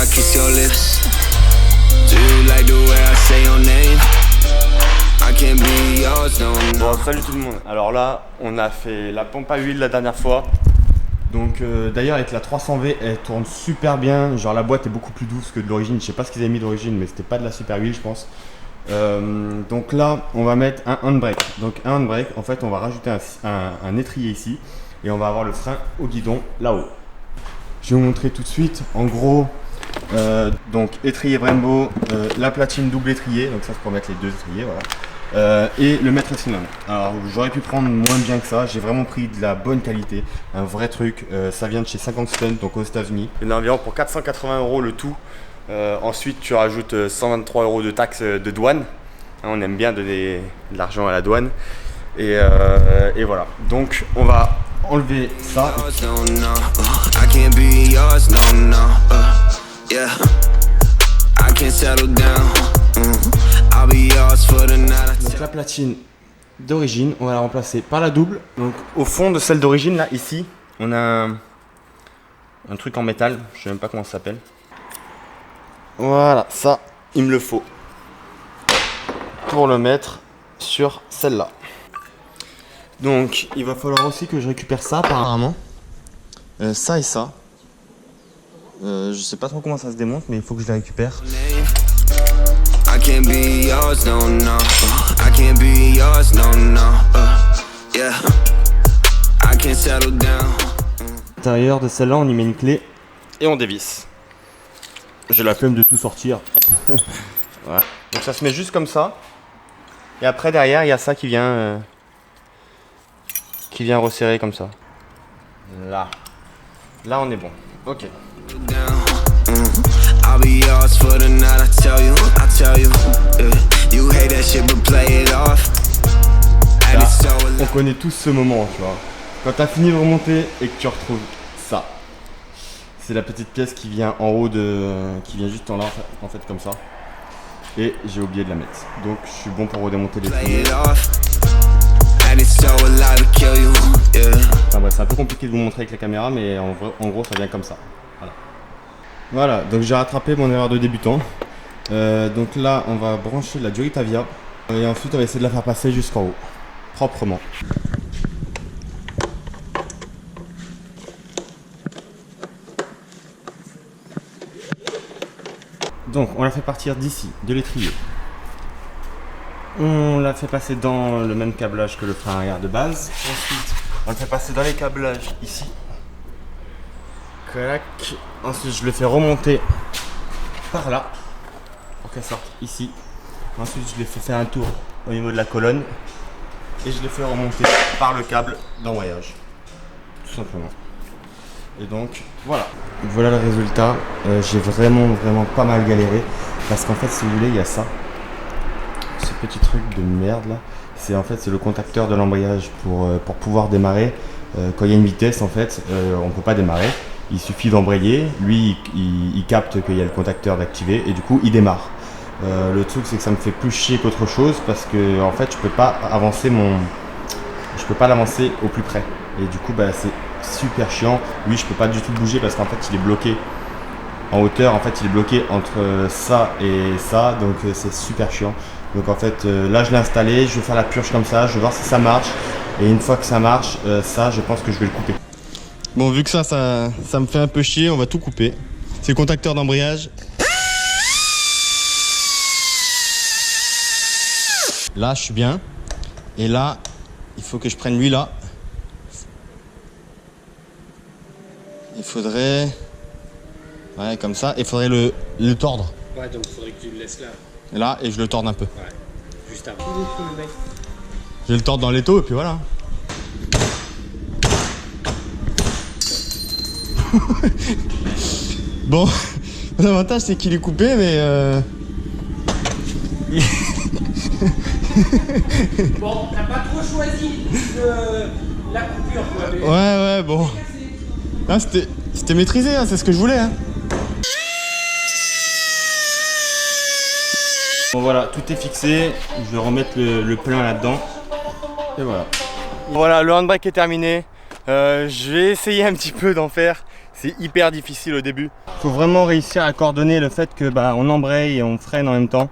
I kiss your lips? Do you like the way I say your name? I can't be yours, no, no. Bon, salut tout le monde. Alors là, on a fait la pompe à huile la dernière fois. Donc d'ailleurs avec la 300V, elle tourne super bien. Genre la boîte est beaucoup plus douce que de l'origine. Je sais pas ce qu'ils avaient mis d'origine, mais c'était pas de la super huile, je pense. Donc là, on va mettre un handbrake. Donc un handbrake, en fait, on va rajouter un étrier ici et on va avoir le frein au guidon là-haut. Je vais vous montrer tout de suite. En gros, donc étrier Brembo, la platine double étrier. Donc ça, c'est pour mettre les deux étriers, voilà. Et le maître cylindre. Alors j'aurais pu prendre moins bien que ça, j'ai vraiment pris de la bonne qualité, un vrai truc, ça vient de chez 50 Stunt, donc aux États-Unis. Il y en a environ pour 480 € le tout. Ensuite tu rajoutes 123 € de taxes de douane. On aime bien donner de l'argent à la douane. Et voilà, donc on va enlever ça. Donc la platine d'origine, on va la remplacer par la double. Donc au fond de celle d'origine, là, ici, on a un truc en métal, je sais même pas comment ça s'appelle. Voilà, ça, il me le faut pour le mettre sur celle-là. Donc il va falloir aussi que je récupère ça apparemment. Ça et ça. Je sais pas trop comment ça se démonte, mais il faut que je les récupère. I can't be yours, no, no. I can't be yours, no, no. Yeah. I can't settle down. À l'intérieur de celle-là, on y met une clé et on dévisse. J'ai la flemme de tout sortir. Voilà. Donc ça se met juste comme ça. Et après derrière, il y a ça qui vient resserrer comme ça. Là. Là, on est bon. Ok. I'll be yours for the night, I tell you, you hate that shit but play it off. On connaît tous ce moment, tu vois. Quand t'as fini de remonter et que tu retrouves ça. C'est la petite pièce qui vient en haut qui vient juste en là, en fait, comme ça. Et j'ai oublié de la mettre. Donc je suis bon pour redémonter les filets. Enfin, bref, c'est un peu compliqué de vous montrer avec la caméra, mais en gros ça vient comme ça. Voilà, donc j'ai rattrapé mon erreur de débutant. Donc là, on va brancher la Duritavia. Et ensuite, on va essayer de la faire passer jusqu'en haut, proprement. Donc, on la fait partir d'ici, de l'étrier. On la fait passer dans le même câblage que le frein arrière de base. Ensuite, on le fait passer dans les câblages ici. Clac. Ensuite, je le fais remonter par là pour qu'elle sorte ici. Ensuite, je le fais faire un tour au niveau de la colonne et je le fais remonter par le câble d'embrayage, tout simplement. Et donc, voilà. Voilà le résultat. J'ai vraiment pas mal galéré parce qu'en fait, si vous voulez, il y a ça, ce petit truc de merde là. C'est le contacteur de l'embrayage pour pouvoir démarrer. Quand il y a une vitesse, en fait, on peut pas démarrer. Il suffit d'embrayer, lui il capte qu'il y a le contacteur d'activer et du coup il démarre. Le truc c'est que ça me fait plus chier qu'autre chose parce que en fait je peux pas l'avancer au plus près et du coup bah, c'est super chiant. Lui je peux pas du tout bouger parce qu'en fait il est bloqué en hauteur, en fait il est bloqué entre ça et ça, donc c'est super chiant. Donc en fait là je l'ai installé, je vais faire la purge comme ça, je vais voir si ça marche et une fois que ça marche, ça je pense que je vais le couper. Bon, vu que ça me fait un peu chier, on va tout couper. C'est le contacteur d'embrayage. Là, je suis bien. Et là, il faut que je prenne lui là. Il faudrait... Ouais, comme ça. Il faudrait le tordre. Ouais, donc il faudrait que tu le laisses là. Là, et je le torde un peu. Ouais, juste avant. Je vais le tordre dans l'étau et puis voilà. Bon, l'avantage c'est qu'il est coupé, mais Bon, t'as pas trop choisi la coupure, quoi. Mais... Ouais, bon. Là, c'était maîtrisé, hein, c'est ce que je voulais. Hein. Bon, voilà, tout est fixé. Je vais remettre le plein là-dedans. Et voilà. Voilà, le handbrake est terminé. Je vais essayer un petit peu d'en faire c'est hyper difficile au début. Il faut vraiment réussir à coordonner le fait que on embraye et on freine en même temps.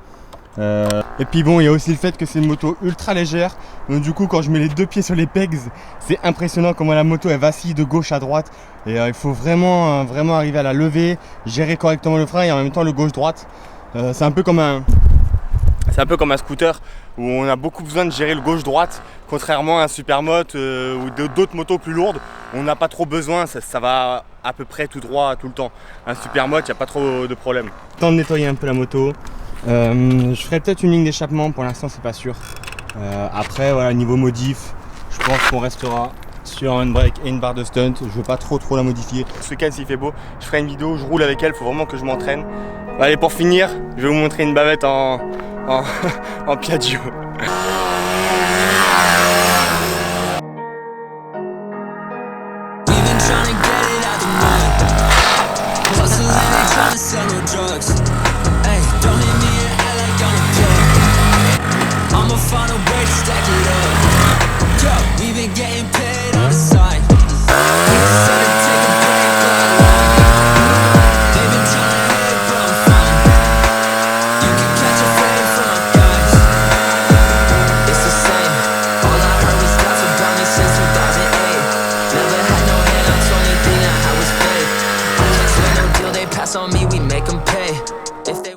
Et puis bon, il y a aussi le fait que c'est une moto ultra légère. Donc du coup, quand je mets les deux pieds sur les pegs, c'est impressionnant comment la moto elle vacille de gauche à droite. Et il faut vraiment arriver à la lever, gérer correctement le frein et en même temps le gauche-droite. C'est un peu comme un scooter où on a beaucoup besoin de gérer le gauche-droite, contrairement à un supermoto ou d'autres motos plus lourdes, on n'a pas trop besoin, ça va à peu près tout droit tout le temps. Un supermoto, il n'y a pas trop de problème. Temps de nettoyer un peu la moto. Je ferai peut-être une ligne d'échappement, pour l'instant c'est pas sûr. Après voilà, niveau modif, je pense qu'on restera sur un break et une barre de stunt. Je veux pas trop la modifier. Ce week-end s'il fait beau, je ferai une vidéo, je roule avec elle, faut vraiment que je m'entraîne. Allez, pour finir, je vais vous montrer une bavette en Piaggio. I'ma find a way to stack it up.